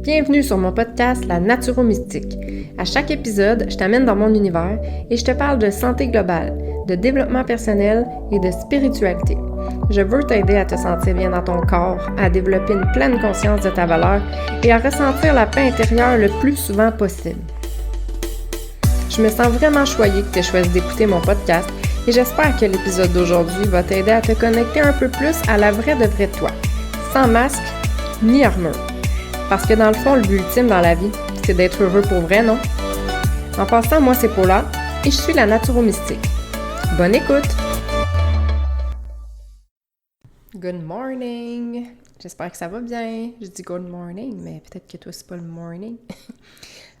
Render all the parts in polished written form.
Bienvenue sur mon podcast La Naturo-Mystique. À chaque épisode, je t'amène dans mon univers et je te parle de santé globale, de développement personnel et de spiritualité. Je veux t'aider à te sentir bien dans ton corps, à développer une pleine conscience de ta valeur et à ressentir la paix intérieure le plus souvent possible. Je me sens vraiment choyée que tu aies choisi d'écouter mon podcast et j'espère que l'épisode d'aujourd'hui va t'aider à te connecter un peu plus à la vraie de vrai toi, sans masque ni armure. Parce que dans le fond, le but ultime dans la vie, c'est d'être heureux pour vrai, non? En passant, moi c'est Paula et je suis la Naturo-Mystique. Bonne écoute! Good morning! J'espère que ça va bien. Je dis good morning, mais peut-être que toi c'est pas le morning.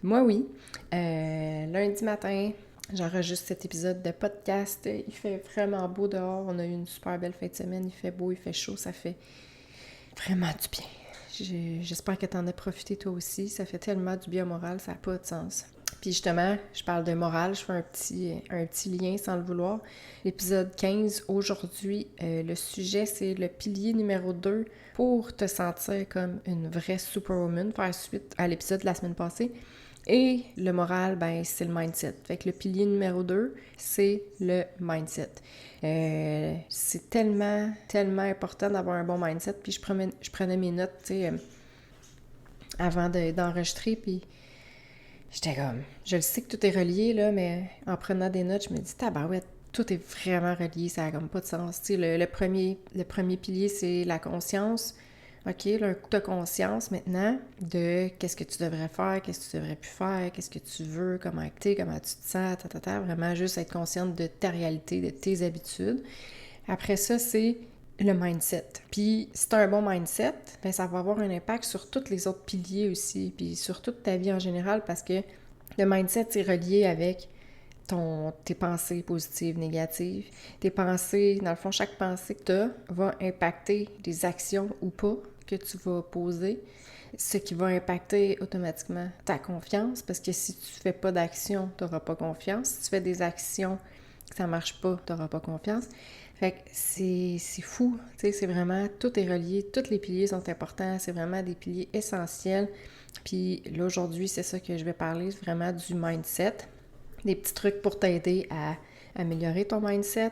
Moi oui. Lundi matin, j'enregistre cet épisode de podcast. Il fait vraiment beau dehors. On a eu une super belle fin de semaine. Il fait beau, il fait chaud. Ça fait vraiment du bien. J'espère que tu en as profité toi aussi. Ça fait tellement du bien au moral, ça n'a pas de sens. Puis justement, je parle de morale, je fais un petit lien sans le vouloir. L'épisode 15, aujourd'hui, le sujet, c'est le pilier numéro 2 pour te sentir comme une vraie superwoman, faire suite à l'épisode de la semaine passée. Et le moral, ben c'est le mindset. Fait que le pilier numéro 2, c'est le mindset. C'est tellement important d'avoir un bon mindset. Puis je prenais mes notes, tu sais, avant d'enregistrer, puis j'étais comme... Je le sais que tout est relié, là, mais en prenant des notes, je me dis, tabarouette, tout est vraiment relié, ça n'a comme pas de sens. Tu sais, le premier pilier, c'est la conscience. OK, là, un coup de conscience maintenant de qu'est-ce que tu devrais faire, qu'est-ce que tu devrais plus faire, qu'est-ce que tu veux, comment acter, comment tu te sens, vraiment juste être consciente de ta réalité, de tes habitudes. Après ça, c'est le mindset. Puis, si tu as un bon mindset, bien, ça va avoir un impact sur tous les autres piliers aussi, puis sur toute ta vie en général, parce que le mindset, c'est relié avec tes pensées positives, négatives. Tes pensées, dans le fond, chaque pensée que tu as va impacter des actions ou pas que tu vas poser, ce qui va impacter automatiquement ta confiance, parce que si tu fais pas d'action, tu n'auras pas confiance. Si tu fais des actions que ça marche pas, tu n'auras pas confiance. Fait que c'est fou, tu sais, c'est vraiment, tout est relié, tous les piliers sont importants, c'est vraiment des piliers essentiels. Puis là, aujourd'hui, c'est ça que je vais parler, vraiment du mindset. Des petits trucs pour t'aider à améliorer ton mindset,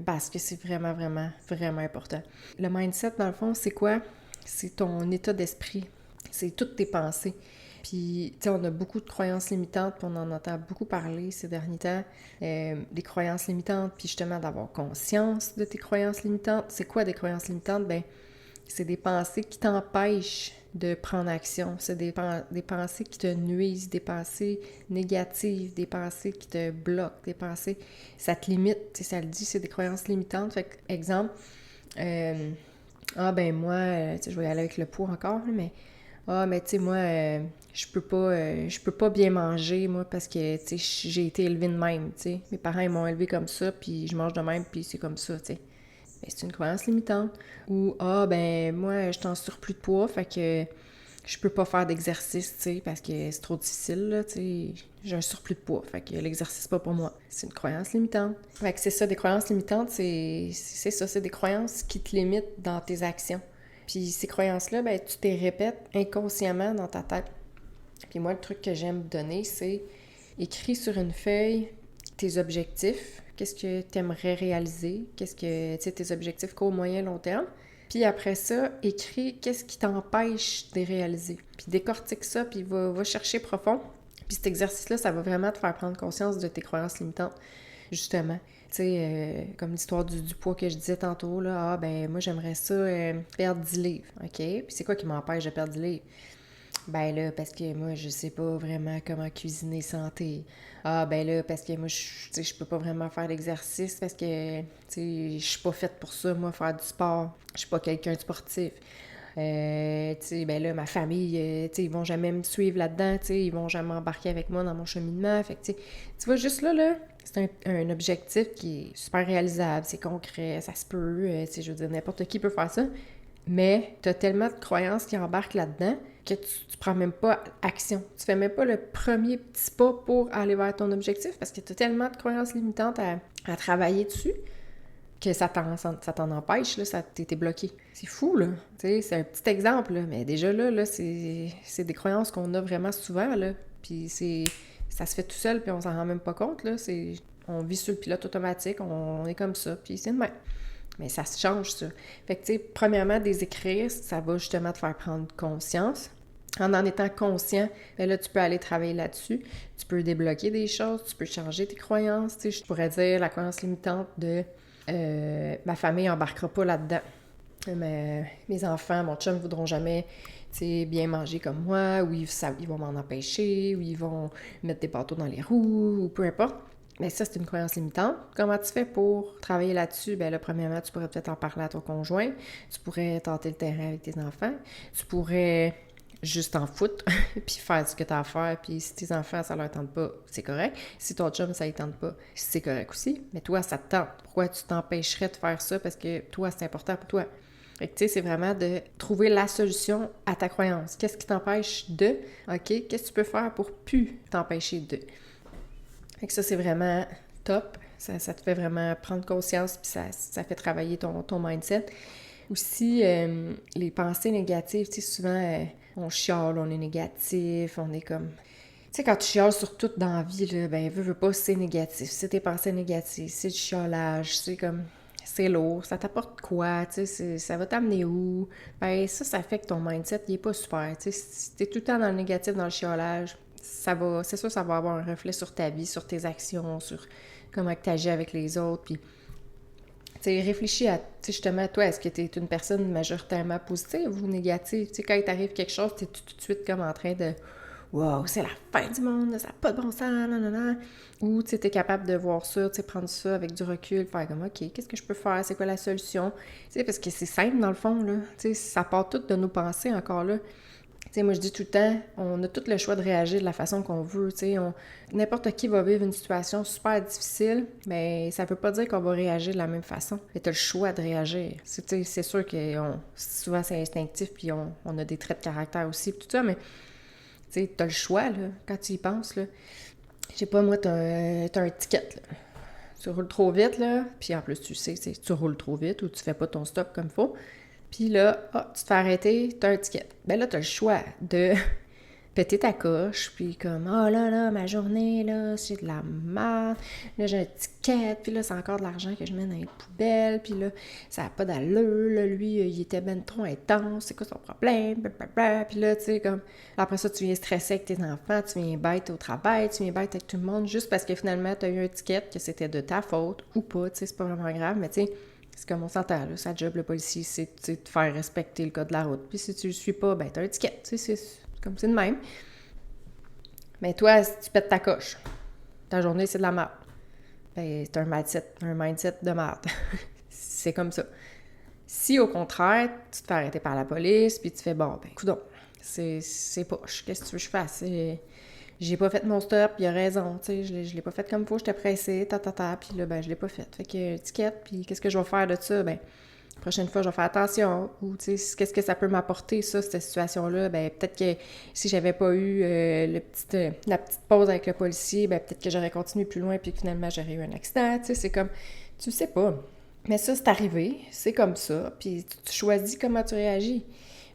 parce que c'est vraiment, vraiment, vraiment important. Le mindset, dans le fond, c'est quoi? C'est ton état d'esprit. C'est toutes tes pensées. Puis, tu sais, on a beaucoup de croyances limitantes, puis on en entend beaucoup parler ces derniers temps, des croyances limitantes, puis justement d'avoir conscience de tes croyances limitantes. C'est quoi des croyances limitantes? Ben, c'est des pensées qui t'empêchent de prendre action. C'est des pensées qui te nuisent, des pensées négatives, des pensées qui te bloquent, des pensées... Ça te limite, ça le dit, c'est des croyances limitantes. Fait que, exemple, moi, je vais y aller avec le poids encore, mais... mais tu sais, moi, je peux pas bien manger, moi, parce que, tu sais, j'ai été élevée de même, tu sais. Mes parents, ils m'ont élevée comme ça, puis je mange de même, puis c'est comme ça, tu sais. Ben, c'est une croyance limitante. Ou, moi, je suis en surplus de poids, fait que je peux pas faire d'exercice, tu sais, parce que c'est trop difficile, là, tu sais. J'ai un surplus de poids, fait que l'exercice, c'est pas pour moi. C'est une croyance limitante. Fait que c'est ça, des croyances limitantes, c'est ça, c'est des croyances qui te limitent dans tes actions. Puis ces croyances-là, ben, tu te les répètes inconsciemment dans ta tête. Puis moi, le truc que j'aime donner, c'est écris sur une feuille tes objectifs, qu'est-ce que tu aimerais réaliser, qu'est-ce que, tu sais, tes objectifs court, moyen, long terme. Puis après ça, écris qu'est-ce qui t'empêche de les réaliser. Puis décortique ça, puis va chercher profond. Puis cet exercice-là, ça va vraiment te faire prendre conscience de tes croyances limitantes, justement. Tu sais, comme l'histoire du poids que je disais tantôt, là, moi j'aimerais ça perdre 10 livres, OK? Puis c'est quoi qui m'empêche de perdre 10 livres? Ben là, parce que moi, je sais pas vraiment comment cuisiner santé. Parce que moi, je peux pas vraiment faire d'exercice parce que, tu sais, je suis pas faite pour ça, moi, faire du sport. Je suis pas quelqu'un de sportif. Ma famille, ils vont jamais me suivre là-dedans, ils vont jamais embarquer avec moi dans mon cheminement. Fait que, tu vois, juste là, c'est un objectif qui est super réalisable, c'est concret, ça se peut, je veux dire, n'importe qui peut faire ça. Mais tu as tellement de croyances qui embarquent là-dedans que tu prends même pas action. Tu fais même pas le premier petit pas pour aller vers ton objectif parce que tu as tellement de croyances limitantes à travailler dessus que ça t'en empêche, là, ça t'es bloqué. C'est fou, là. Tu sais, c'est un petit exemple, là, mais déjà là c'est des croyances qu'on a vraiment souvent, là. Puis ça se fait tout seul, puis on s'en rend même pas compte, là. On vit sur le pilote automatique, on est comme ça, puis c'est de même. Mais ça se change, ça. Fait que, tu sais, premièrement, des écrire, ça va justement te faire prendre conscience. En étant conscient, bien là, tu peux aller travailler là-dessus. Tu peux débloquer des choses, tu peux changer tes croyances. Tu sais, je pourrais dire la croyance limitante de ma famille embarquera pas là-dedans. Mes enfants, mon chum ne voudront jamais bien manger comme moi, ou ils vont m'en empêcher, ou ils vont mettre des bateaux dans les roues, ou peu importe. Mais ça, c'est une croyance limitante. Comment tu fais pour travailler là-dessus? Bien là, premièrement, tu pourrais peut-être en parler à ton conjoint. Tu pourrais tenter le terrain avec tes enfants. Tu pourrais juste t'en foutre, puis faire ce que tu as à faire. Puis si tes enfants, ça leur tente pas, c'est correct. Si ton chum, ça ne tente pas, c'est correct aussi. Mais toi, ça te tente. Pourquoi tu t'empêcherais de faire ça? Parce que toi, c'est important pour toi. Fait que, tu sais, c'est vraiment de trouver la solution à ta croyance. Qu'est-ce qui t'empêche de? OK? Qu'est-ce que tu peux faire pour plus t'empêcher de? Fait que ça, c'est vraiment top. Ça te fait vraiment prendre conscience, puis ça fait travailler ton mindset. Aussi, les pensées négatives, tu sais, souvent, on chiale, on est négatif, on est comme... Tu sais, quand tu chiales sur tout dans la vie, là, ben, veux pas, c'est négatif. C'est tes pensées négatives, c'est du chialage, c'est comme... C'est lourd, ça t'apporte quoi, tu sais, ça va t'amener où? Ben, ça fait que ton mindset, il est pas super, tu sais. Si t'es tout le temps dans le négatif, dans le chialage, c'est sûr, ça va avoir un reflet sur ta vie, sur tes actions, sur comment tu agis avec les autres, puis... Tu sais, réfléchis à, tu sais, justement, toi, est-ce que tu es une personne majoritairement positive ou négative? Tu sais, quand il t'arrive quelque chose, tu es tout de suite comme en train de « Wow, c'est la fin du monde, ça n'a pas de bon sens, nanana. » Ou tu es capable de voir ça, tu sais, prendre ça avec du recul, faire comme « OK, qu'est-ce que je peux faire? C'est quoi la solution? » Tu sais, parce que c'est simple dans le fond, là. Tu sais, ça part tout de nos pensées encore là. Tu sais, moi, je dis tout le temps, on a tout le choix de réagir de la façon qu'on veut, tu sais. N'importe qui va vivre une situation super difficile, mais ça veut pas dire qu'on va réagir de la même façon. Tu as le choix de réagir. C'est sûr que souvent, c'est instinctif, puis on a des traits de caractère aussi, tout ça, mais tu sais, t'as le choix, là, quand tu y penses, là. Je sais pas, moi, t'as un ticket, là. Tu roules trop vite, là, puis en plus, tu sais, tu roules trop vite ou tu fais pas ton stop comme il faut. Puis là, tu te fais arrêter, t'as un ticket. Ben là, t'as le choix de péter ta coche, puis comme, oh là, ma journée, là, c'est de la merde, là, j'ai un ticket, puis là, c'est encore de l'argent que je mets dans les poubelles, puis là, ça n'a pas d'allure, là, lui, il était ben trop intense, c'est quoi son problème, blablabla, puis là, tu sais, comme, après ça, tu viens stresser avec tes enfants, tu viens bête au travail, tu viens bête avec tout le monde, juste parce que finalement, t'as eu un ticket, que c'était de ta faute, ou pas, tu sais, c'est pas vraiment grave, mais tu sais, c'est comme on s'entend, là, sa job, le policier, c'est de faire respecter le code de la route. Puis si tu le suis pas, ben t'as un ticket, tu sais, c'est comme c'est de même. Mais toi, si tu pètes ta coche, ta journée, c'est de la merde. Ben t'as un mindset de merde. C'est comme ça. Si, au contraire, tu te fais arrêter par la police, puis tu fais, bon, ben coudonc, c'est poche, qu'est-ce que tu veux que je fasse? J'ai pas fait mon stop, il a raison, tu sais, je l'ai pas fait comme il faut, j'étais pressée, puis là, ben, je l'ai pas fait. Fait que, étiquette, puis qu'est-ce que je vais faire de ça? Ben, la prochaine fois, je vais faire attention, ou, tu sais, qu'est-ce que ça peut m'apporter, ça, cette situation-là? Ben, peut-être que si j'avais pas eu la petite pause avec le policier, ben, peut-être que j'aurais continué plus loin, puis que finalement, j'aurais eu un accident, tu sais, c'est comme, tu sais pas. Mais ça, c'est arrivé, c'est comme ça, puis tu choisis comment tu réagis.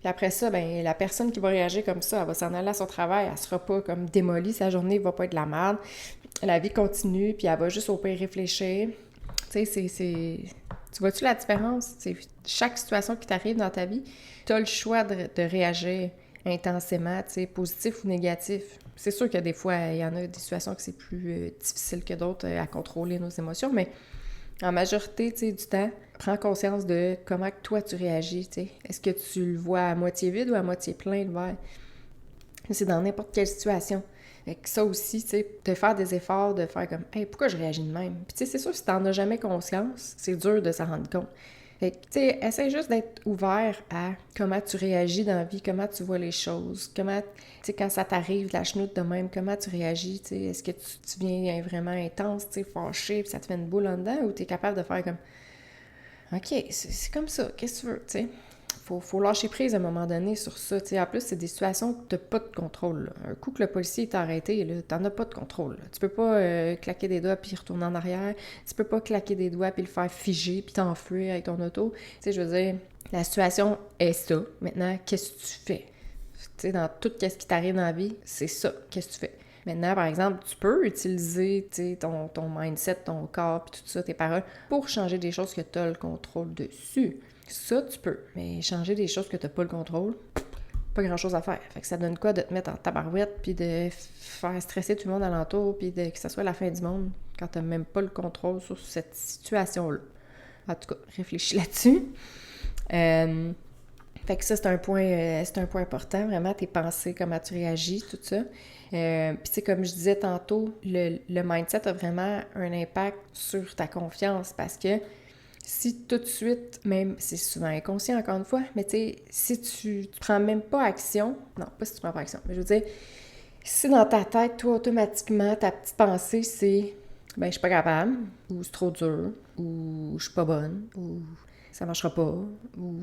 Puis après ça, ben la personne qui va réagir comme ça, elle va s'en aller à son travail, elle sera pas comme démolie, sa journée va pas être de la merde. La vie continue, puis elle va juste au pire réfléchir. Tu sais, tu vois-tu la différence? T'sais, chaque situation qui t'arrive dans ta vie, tu as le choix de réagir intensément, tu sais, positif ou négatif. C'est sûr que des fois, il y en a des situations que c'est plus difficile que d'autres à contrôler nos émotions, mais en majorité, tu sais, du temps, prends conscience de comment toi tu réagis, tu sais. Est-ce que tu le vois à moitié vide ou à moitié plein, le verre? C'est dans n'importe quelle situation. Fait que ça aussi, tu sais, de faire des efforts, de faire comme « Hey, pourquoi je réagis de même? » Puis tu sais, c'est sûr, si t'en as jamais conscience, c'est dur de s'en rendre compte. Fait que, tu sais, essaie juste d'être ouvert à comment tu réagis dans la vie, comment tu vois les choses, comment, tu sais, quand ça t'arrive, la chenoute de même, comment tu réagis, tu sais, est-ce que tu viens vraiment intense, tu sais, fâché, puis ça te fait une boule en dedans, ou t'es capable de faire comme, OK, c'est comme ça, qu'est-ce que tu veux, tu sais? faut lâcher prise à un moment donné sur ça. T'sais, en plus, c'est des situations que tu n'as pas de contrôle. Là. Un coup que le policier t'a arrêté, tu n'en as pas de contrôle. Là. Tu peux pas claquer des doigts puis retourner en arrière. Tu peux pas claquer des doigts puis le faire figer puis t'enfuir avec ton auto. Tu sais, je veux dire, la situation est ça. Maintenant, qu'est-ce que tu fais? Tu sais, dans tout ce qui t'arrive dans la vie, c'est ça. Qu'est-ce que tu fais? Maintenant, par exemple, tu peux utiliser ton mindset, ton corps, puis tout ça, tes paroles, pour changer des choses que tu as le contrôle dessus. Ça, tu peux. Mais changer des choses que tu n'as pas le contrôle, pas grand-chose à faire. Fait que ça donne quoi de te mettre en tabarouette, puis de faire stresser tout le monde alentour, puis que ça soit la fin du monde, quand tu n'as même pas le contrôle sur cette situation-là. En tout cas, réfléchis là-dessus. Fait que ça, c'est un point important, vraiment, tes pensées, comment tu réagis, tout ça. Puis tu sais, comme je disais tantôt, le mindset a vraiment un impact sur ta confiance parce que si tout de suite, même, c'est souvent inconscient encore une fois, mais tu sais, si tu prends même pas action, non, pas si tu prends pas action, mais je veux dire, si dans ta tête, toi, automatiquement, ta petite pensée, c'est « ben, je suis pas capable », ou « c'est trop dur », ou « je suis pas bonne », ou ça marchera pas, ou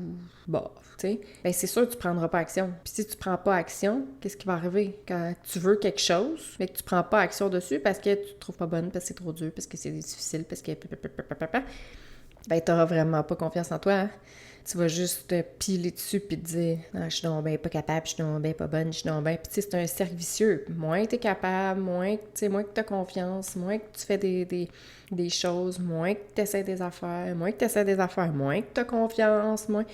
bah, tu sais, ben c'est sûr que tu prendras pas action. Puis si tu prends pas action, qu'est-ce qui va arriver? Quand tu veux quelque chose, mais que tu prends pas action dessus parce que tu te trouves pas bonne, parce que c'est trop dur, parce que c'est difficile, parce que ben t'auras vraiment pas confiance en toi, hein? Tu vas juste te piler dessus puis te dire « Ah, je suis donc bien pas capable, je suis donc bien pas bonne, je suis donc bien... » Puis tu sais, c'est un cercle vicieux. Moins t'es capable, moins que t'as confiance, moins que tu fais des choses, moins que t'essaies des affaires, moins que t'as confiance, moins...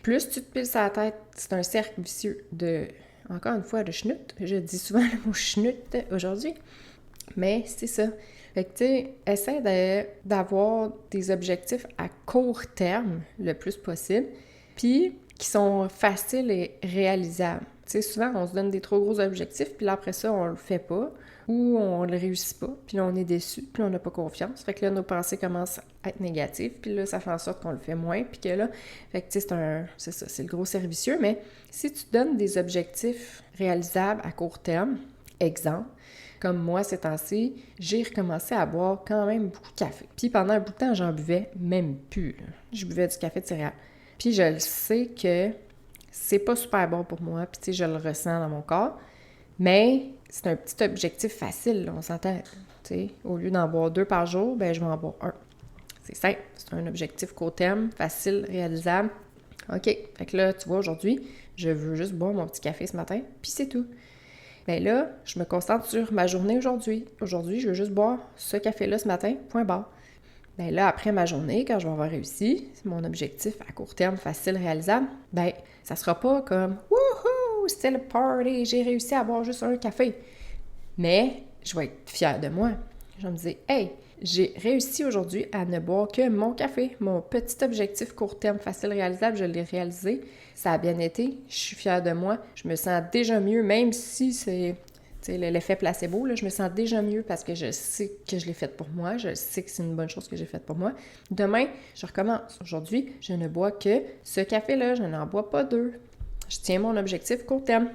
Plus tu te piles sur la tête, c'est un cercle vicieux de... Encore une fois, de schnout. Je dis souvent le mot schnout aujourd'hui. Mais c'est ça. Fait que, tu sais, essaie d'avoir des objectifs à court terme le plus possible, puis qui sont faciles et réalisables. Tu sais, souvent, on se donne des trop gros objectifs, puis là, après ça, on le fait pas, ou on le réussit pas, puis là, on est déçu, puis là, on n'a pas confiance. Fait que là, nos pensées commencent à être négatives, puis là, ça fait en sorte qu'on le fait moins, puis que là, fait que, tu sais, c'est ça, c'est le gros cercle vicieux, mais si tu te donnes des objectifs réalisables à court terme, exemple, comme moi, ces temps-ci, j'ai recommencé à boire quand même beaucoup de café. Puis pendant un bout de temps, j'en buvais même plus. Là. Je buvais du café de céréales. Puis je le sais que c'est pas super bon pour moi, puis tu sais, je le ressens dans mon corps. Mais c'est un petit objectif facile, là, on s'entend. Tu sais, au lieu d'en boire 2 par jour, ben je vais en boire 1. C'est simple, c'est un objectif court terme, facile, réalisable. OK, fait que là, tu vois, aujourd'hui, je veux juste boire mon petit café ce matin, puis c'est tout. Bien là, je me concentre sur ma journée aujourd'hui. Aujourd'hui, je veux juste boire ce café-là ce matin, point barre. Bien là, après ma journée, quand je vais avoir réussi, c'est mon objectif à court terme, facile, réalisable, bien, ça sera pas comme « Wouhou, c'était le party, j'ai réussi à boire juste un café ». Mais je vais être fière de moi. Je vais me dire « Hey, j'ai réussi aujourd'hui à ne boire que mon café. Mon petit objectif court terme, facile, réalisable, je l'ai réalisé. Ça a bien été. Je suis fière de moi. Je me sens déjà mieux, même si c'est l'effet placebo. Là, je me sens déjà mieux parce que je sais que je l'ai fait pour moi. Je sais que c'est une bonne chose que j'ai faite pour moi. Demain, je recommence. Aujourd'hui, je ne bois que ce café-là. Je n'en bois pas 2. Je tiens mon objectif court terme.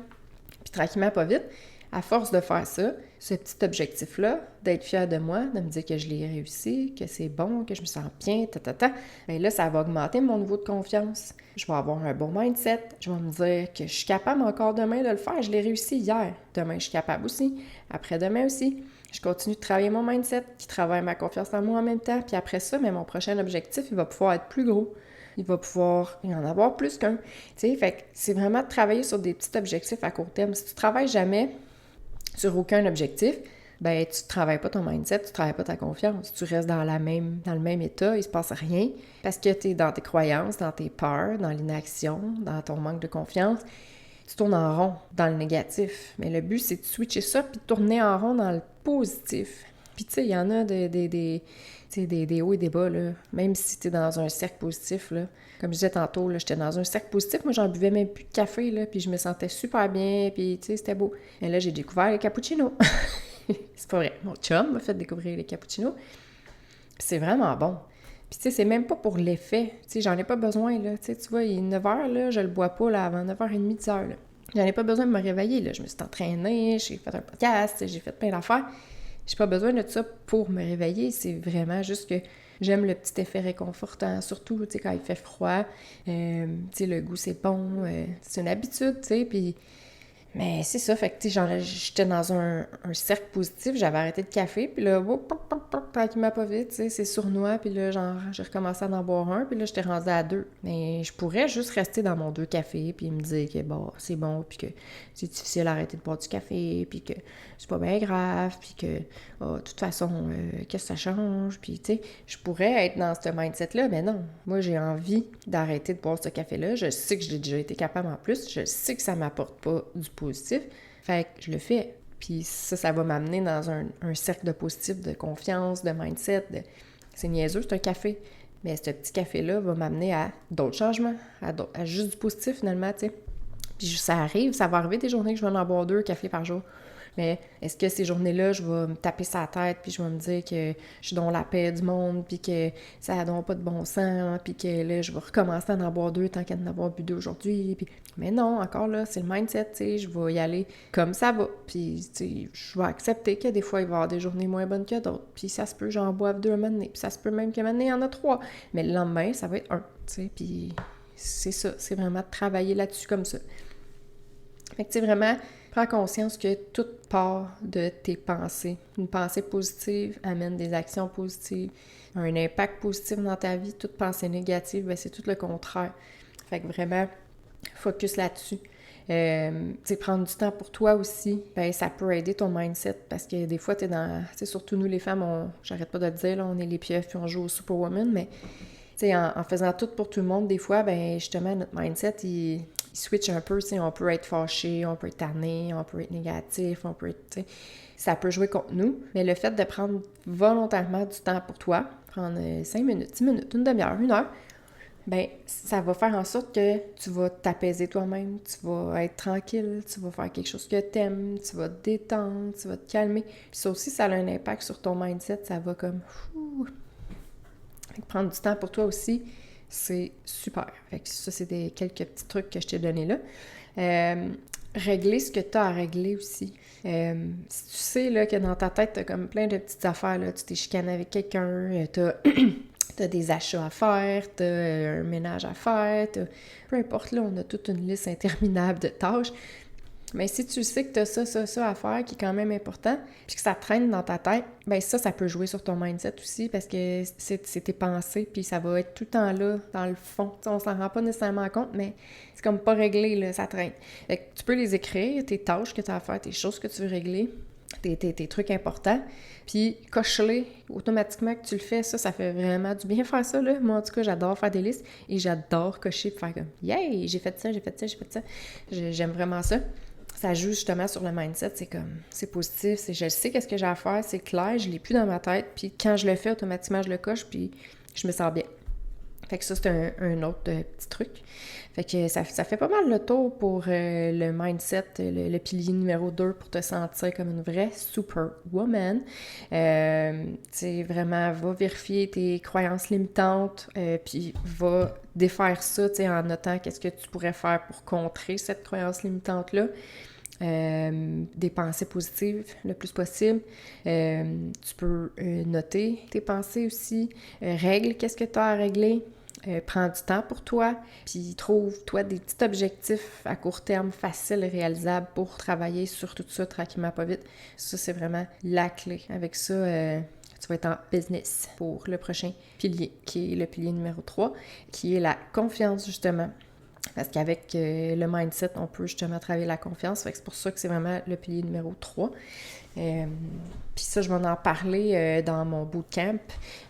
Puis tranquillement, pas vite. À force de faire ça, ce petit objectif-là, d'être fière de moi, de me dire que je l'ai réussi, que c'est bon, que je me sens bien, bien là, ça va augmenter mon niveau de confiance. Je vais avoir un bon mindset. Je vais me dire que je suis capable encore demain de le faire. Je l'ai réussi hier. Demain, je suis capable aussi. Après-demain aussi. Je continue de travailler mon mindset, qui travaille ma confiance en moi en même temps. Puis après ça, mais mon prochain objectif, il va pouvoir être plus gros. Il va pouvoir y en avoir plus qu'un. Tu sais, fait que c'est vraiment de travailler sur des petits objectifs à court terme. Si tu travailles jamais sur aucun objectif, ben tu ne travailles pas ton mindset, tu ne travailles pas ta confiance. Tu restes dans le même état, il ne se passe rien parce que tu es dans tes croyances, dans tes peurs, dans l'inaction, dans ton manque de confiance. Tu tournes en rond dans le négatif. Mais le but, c'est de switcher ça puis de tourner en rond dans le positif. Puis tu sais, il y en a des hauts et des bas, là. Même si tu es dans un cercle positif, là. Comme je disais tantôt, là, j'étais dans un cercle positif. Moi, j'en buvais même plus de café, là, puis je me sentais super bien, puis tu sais, c'était beau. Et là, j'ai découvert les cappuccinos. C'est pas vrai. Mon chum m'a fait découvrir les cappuccinos. Puis c'est vraiment bon. Puis tu sais, c'est même pas pour l'effet. Tu sais, j'en ai pas besoin, là. Tu vois, il est 9h, là, je le bois pas, là, avant 9h30, 10h, là. J'en ai pas besoin de me réveiller, là. Je me suis entraînée, j'ai fait un podcast, j'ai fait plein d'affaires. J'ai pas besoin de ça pour me réveiller. C'est vraiment juste que J'aime le petit effet réconfortant, surtout, tu sais, quand il fait froid. Tu sais, le goût, c'est bon. C'est une habitude, tu sais, puis... Mais c'est ça, fait que, tu sais, j'étais dans un cercle positif, j'avais arrêté le café, puis là, tranquillement pas vite, tu sais, c'est sournois, puis là, genre, j'ai recommencé à en boire un, puis là, j'étais rendue à 2. Mais je pourrais juste rester dans mon 2 cafés, puis me dire que, bon, c'est bon, puis que c'est difficile d'arrêter de boire du café, puis que c'est pas bien grave, puis que, oh, de toute façon, qu'est-ce que ça change, puis, tu sais, je pourrais être dans ce mindset-là, mais non, moi, j'ai envie d'arrêter de boire ce café-là, je sais que j'ai déjà été capable en plus, je sais que ça m'apporte pas du positif, fait que je le fais. Puis ça va m'amener dans un cercle de positif, de confiance, de mindset. C'est niaiseux, c'est un café. Mais ce petit café-là va m'amener à d'autres changements, à juste du positif finalement, tu sais. Puis ça arrive, ça va arriver des journées que je vais en boire 2 cafés par jour. Mais est-ce que ces journées-là, je vais me taper sa tête, puis je vais me dire que je suis dans la paix du monde, puis que ça n'a donc pas de bon sens, puis que là, je vais recommencer à en boire 2 tant qu'à en avoir bu 2 aujourd'hui. Puis... Mais non, encore là, c'est le mindset, tu sais, je vais y aller comme ça va. Puis, tu sais, je vais accepter que des fois, il va y avoir des journées moins bonnes que d'autres. Puis ça se peut, j'en boive 2 à un moment donné. Puis ça se peut même qu'à un moment donné, il y en a 3. Mais le lendemain, ça va être 1, tu sais. Puis c'est ça, c'est vraiment de travailler là-dessus comme ça. Fait que, tu sais, vraiment... Prends conscience que tout part de tes pensées. Une pensée positive amène des actions positives, un impact positif dans ta vie. Toute pensée négative, ben c'est tout le contraire. Fait que vraiment, focus là-dessus. Tu sais, prendre du temps pour toi aussi, ben ça peut aider ton mindset parce que des fois, t'es dans... Tu sais, surtout nous les femmes, j'arrête pas de le dire, là, on est les pieuvres puis on joue au Superwoman, mais tu sais, en faisant tout pour tout le monde, des fois, ben justement, notre mindset, il switch un peu, tu sais, on peut être fâché, on peut être tanné, on peut être négatif, on peut être, tu sais, ça peut jouer contre nous, mais le fait de prendre volontairement du temps pour toi, prendre 5 minutes, 10 minutes, une demi-heure, 1 heure, ben ça va faire en sorte que tu vas t'apaiser toi-même, tu vas être tranquille, tu vas faire quelque chose que t'aimes, tu vas te détendre, tu vas te calmer. Puis ça aussi, ça a un impact sur ton mindset, ça va comme... Prendre du temps pour toi aussi, c'est super. Fait que ça, c'est quelques petits trucs que je t'ai donnés là. Régler ce que tu as à régler aussi. Si tu sais là, que dans ta tête, tu as comme plein de petites affaires, là, tu t'es chicané avec quelqu'un, t'as des achats à faire, t'as un ménage à faire, peu importe, là, on a toute une liste interminable de tâches. Mais si tu sais que tu as ça à faire, qui est quand même important, puis que ça traîne dans ta tête, bien ça peut jouer sur ton mindset aussi, parce que c'est tes pensées, puis ça va être tout le temps là, dans le fond. T'sais, on s'en rend pas nécessairement compte, mais c'est comme pas réglé, là, ça traîne. Fait que tu peux les écrire, tes tâches que tu as à faire, tes choses que tu veux régler, tes trucs importants, puis coche-les automatiquement que tu le fais. Ça fait vraiment du bien faire ça, là. Moi, en tout cas, j'adore faire des listes, et j'adore cocher, puis faire comme « Yay! J'ai fait ça, j'ai fait ça, j'ai fait ça! » J'aime vraiment ça. Ça joue justement sur le mindset, c'est positif, je sais qu'est-ce que j'ai à faire, c'est clair, je l'ai plus dans ma tête, puis quand je le fais, automatiquement, je le coche, puis je me sens bien. Fait que ça, c'est un autre petit truc. Fait que ça fait pas mal le tour pour le mindset, le pilier numéro 2 pour te sentir comme une vraie superwoman. Tu sais, vraiment, va vérifier tes croyances limitantes, puis va défaire ça, tu sais, en notant qu'est-ce que tu pourrais faire pour contrer cette croyance limitante-là. Des pensées positives le plus possible. Tu peux noter tes pensées aussi. Règle qu'est-ce que tu as à régler. Prends du temps pour toi, puis trouve-toi des petits objectifs à court terme faciles et réalisables pour travailler sur tout ça tranquillement, pas vite. Ça, c'est vraiment la clé. Avec ça, tu vas être en business pour le prochain pilier, qui est le pilier numéro 3, qui est la confiance, justement. Parce qu'avec le mindset, on peut justement travailler la confiance. Fait que c'est pour ça que c'est vraiment le pilier numéro 3. Puis ça, je vais en parler dans mon bootcamp.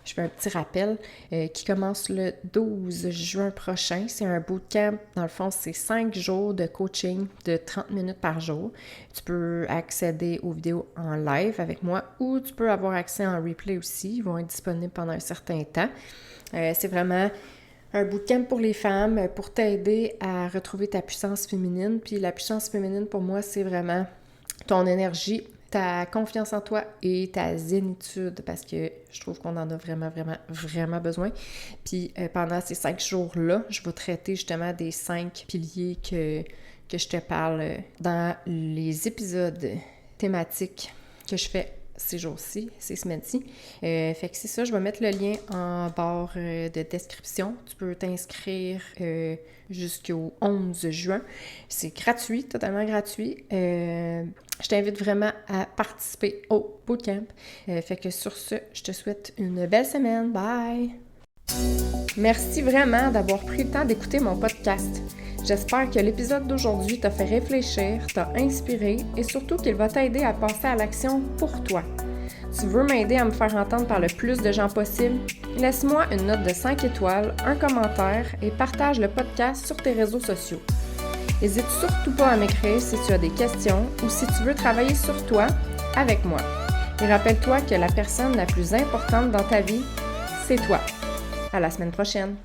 Je fais un petit rappel qui commence le 12 juin prochain. C'est un bootcamp, dans le fond, c'est 5 jours de coaching de 30 minutes par jour. Tu peux accéder aux vidéos en live avec moi ou tu peux avoir accès en replay aussi. Ils vont être disponibles pendant un certain temps. C'est vraiment un bootcamp pour les femmes, pour t'aider à retrouver ta puissance féminine. Puis la puissance féminine, pour moi, c'est vraiment ton énergie, ta confiance en toi et ta zénitude, parce que je trouve qu'on en a vraiment, vraiment, vraiment besoin. Puis pendant ces 5 jours-là, je vais traiter justement des 5 piliers que je te parle dans les épisodes thématiques que je fais ces jours-ci, ces semaines-ci. Fait que c'est ça, je vais mettre le lien en barre de description. Tu peux t'inscrire jusqu'au 11 juin. C'est gratuit, totalement gratuit. Je t'invite vraiment à participer au bootcamp. Fait que sur ce, je te souhaite une belle semaine. Bye! Merci vraiment d'avoir pris le temps d'écouter mon podcast. J'espère que l'épisode d'aujourd'hui t'a fait réfléchir, t'a inspiré et surtout qu'il va t'aider à passer à l'action pour toi. Tu veux m'aider à me faire entendre par le plus de gens possible? Laisse-moi une note de 5 étoiles, un commentaire et partage le podcast sur tes réseaux sociaux. N'hésite surtout pas à m'écrire si tu as des questions ou si tu veux travailler sur toi avec moi. Et rappelle-toi que la personne la plus importante dans ta vie, c'est toi. À la semaine prochaine!